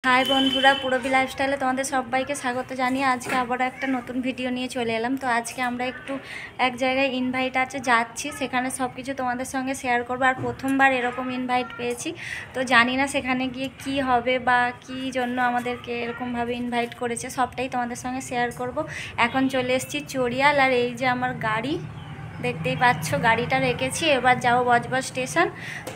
High বন্ধুরা, পুরবী লাইফস্টাইলে তোমাদের সবাইকে স্বাগত জানিয়ে আজকে আবার একটা নতুন ভিডিও নিয়ে চলে এলাম। তো আজকে আমরা একটু এক জায়গায় ইনভাইট আছে যাচ্ছি, সেখানে সব কিছু তোমাদের সঙ্গে শেয়ার করবো। আর প্রথমবার এরকম ইনভাইট পেয়েছি, তো জানি না সেখানে গিয়ে কি হবে বা কি জন্য আমাদেরকে এরকমভাবে ইনভাইট করেছে, সবটাই তোমাদের সঙ্গে শেয়ার করব। এখন চলে এসেছি চড়িয়াল, আর এই যে আমার গাড়ি দেখতেই পাচ্ছ, গাড়িটা রেখেছি। এবার যাবো বজবজ স্টেশন।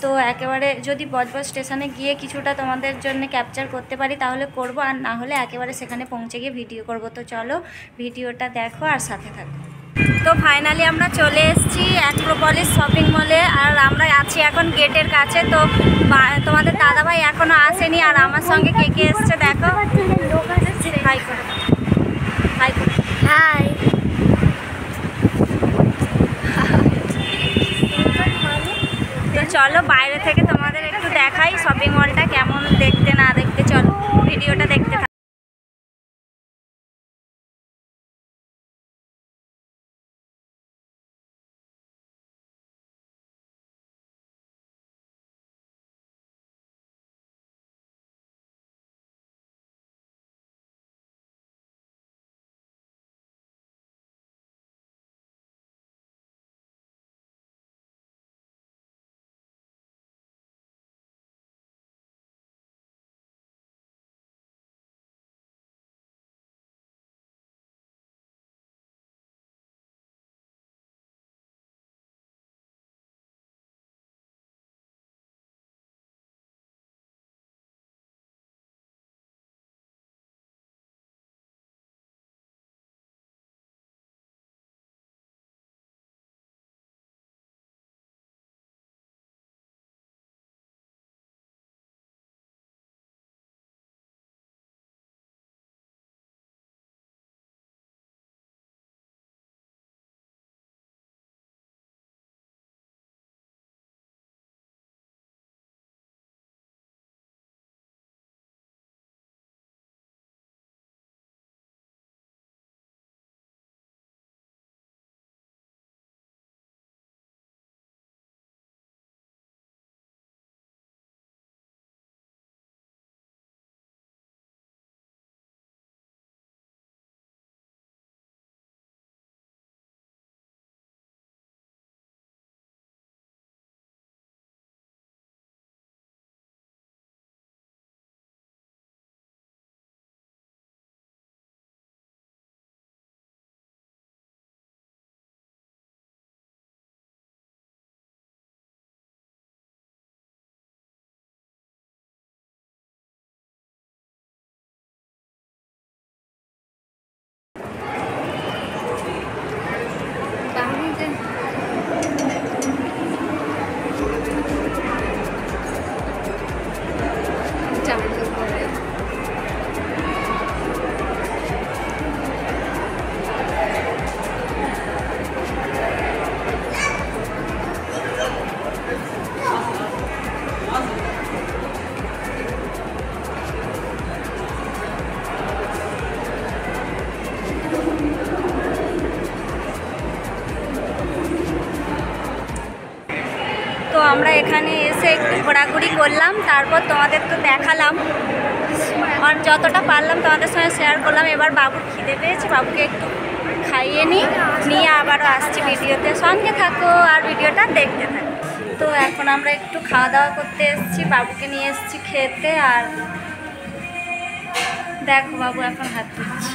তো একেবারে যদি বজবজ স্টেশনে গিয়ে কিছুটা তোমাদের জন্য ক্যাপচার করতে পারি তাহলে করব, আর না হলে একেবারে সেখানে পৌঁছে গিয়ে ভিডিও করব। তো চলো ভিডিওটা দেখো আর সাথে থাকো। তো ফাইনালি আমরা চলে এসেছি অ্যাক্রোপলিস শপিং মলে, আর আমরা আছি এখন গেটের কাছে। তো তোমাদের দাদাভাই এখনও আসেনি, আর আমার সঙ্গে কে কে এসছে দেখো। হাই করে হাই করে হাই। তো চলো বাইরে থেকে তোমাদের একটু দেখাই শপিং মলটা কেমন দেখতে না দেখতে। চলো ভিডিওটা দেখতে থাকো। তো আমরা এখানে এসে একটু ঘোরাঘুরি করলাম, তারপর তোমাদের তো দেখালাম, আর যতটা পারলাম তোমাদের সঙ্গে শেয়ার করলাম। এবার বাবুর খিদে পেয়েছে, বাবুকে একটু খাইয়ে নিয়ে আবারও আসছি ভিডিওতে। সঙ্গে থাকো আর ভিডিওটা দেখতে থাকো। তো এখন আমরা একটু খাওয়া দাওয়া করতে এসেছি, বাবুকে নিয়ে এসেছি খেতে। আর দেখো বাবু এখন হাত ধুচ্ছে।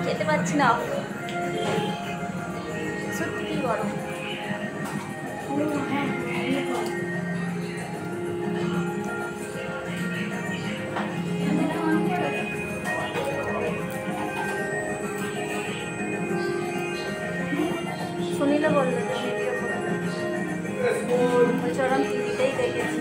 খেতে পাচ্ছি না, সত্যি কি গরম। সুনীলে বললো যে ভিডিও করবে, বলছে ওরম টিভিতেই দেখেছি।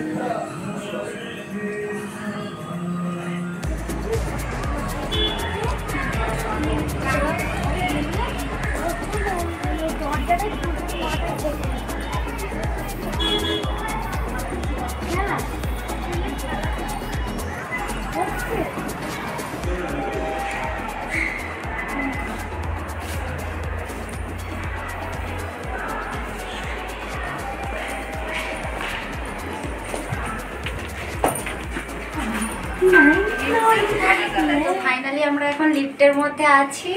তো ফাইনালি আমরা এখন লিফটের মধ্যে আছি,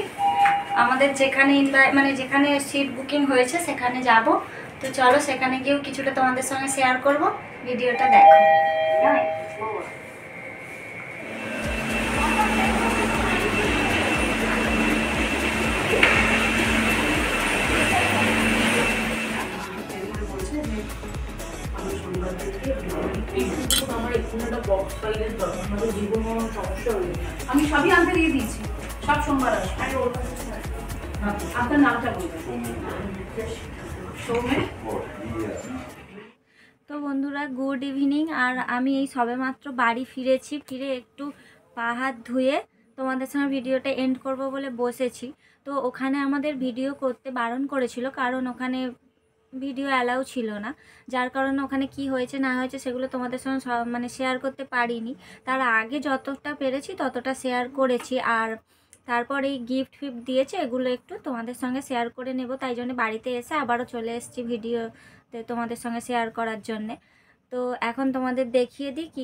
আমাদের যেখানে মানে যেখানে সিট বুকিং হয়েছে সেখানে যাব। তো চলো সেখানে গিয়েও কিছুটা তোমাদের সঙ্গে শেয়ার করব, ভিডিওটা দেখো। আমি সবই আনতে দিয়ে দিয়েছি, সব সোমবার আসবে। আপনার নামটা বলবেন। সৌমেন। তো বন্ধুরা গুড ইভিনিং। আর আমি এই সবেমাত্র বাড়ি ফিরেছি, ফিরে একটু পা হাত ধুয়ে তোমাদের সঙ্গে ভিডিওটা এন্ড করব বলে বসেছি। তো ওখানে আমাদের ভিডিও করতে বারণ করেছিল, কারণ ওখানে ভিডিও অ্যালাউ ছিল না, যার কারণে ওখানে কি হয়েছে না হয়েছে সেগুলো তোমাদের সঙ্গে মানে শেয়ার করতে পারিনি। তার আগে যতটা পেরেছি ততটা শেয়ার করেছি। আর তারপর এই গিফট ফিফট দিয়েছে, এগুলো একটু তোমাদের সঙ্গে শেয়ার করে নেব, তাই জন্য বাড়িতে এসে আবারও চলে এসেছি ভিডিওতে তোমাদের সঙ্গে শেয়ার করার জন্যে। তো এখন তোমাদের দেখিয়ে দিই কি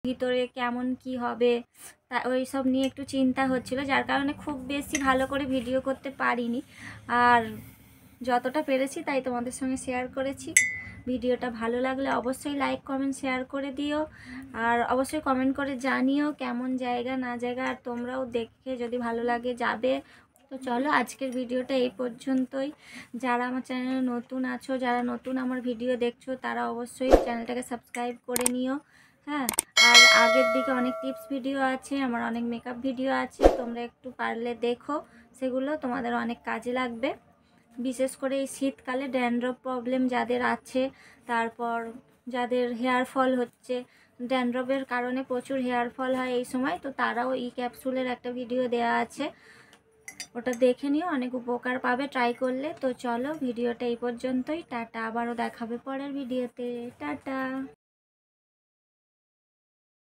ভিতরে কেমন কি হবে, তা ওই সব নিয়ে একটু চিন্তা হচ্ছিল, যার কারণে খুব বেশি ভালো করে ভিডিও করতে পারিনি। আর যতটা পেরেছি তাই তোমাদের সঙ্গে শেয়ার করেছি। ভিডিওটা ভালো লাগলে অবশ্যই লাইক কমেন্ট শেয়ার করে দিও, আর অবশ্যই কমেন্ট করে জানিও কেমন জায়গা না জায়গা, আর তোমরাও দেখে যদি ভালো লাগে যাবে। তো চলো আজকের ভিডিওটা এই পর্যন্তই। যারা আমার চ্যানেলে নতুন আছো, যারা নতুন আমার ভিডিও দেখছো, তারা অবশ্যই চ্যানেলটাকে সাবস্ক্রাইব করে নিও। হ্যাঁ, আর আগের দিকে অনেক টিপস ভিডিও আছে, আমার অনেক মেকআপ ভিডিও আছে, তোমরা একটু পারলে দেখো, সেগুলো তোমাদের অনেক কাজে লাগবে। বিশেষ করে এই শীতকালে ড্যান্ড্রফ প্রবলেম যাদের আছে, তারপর যাদের হেয়ার ফল হচ্ছে, ড্যান্ড্রফের কারণে প্রচুর হেয়ার ফল হয় এই সময়, তো তারাও এই ক্যাপসুলের একটা ভিডিও দেওয়া আছে, ওটা দেখে নিও, অনেক উপকার পাবে ট্রাই করলে। তো চলো ভিডিওটা এই পর্যন্তই, টাটা, আবারও দেখাবে পরের ভিডিওতে, টাটা।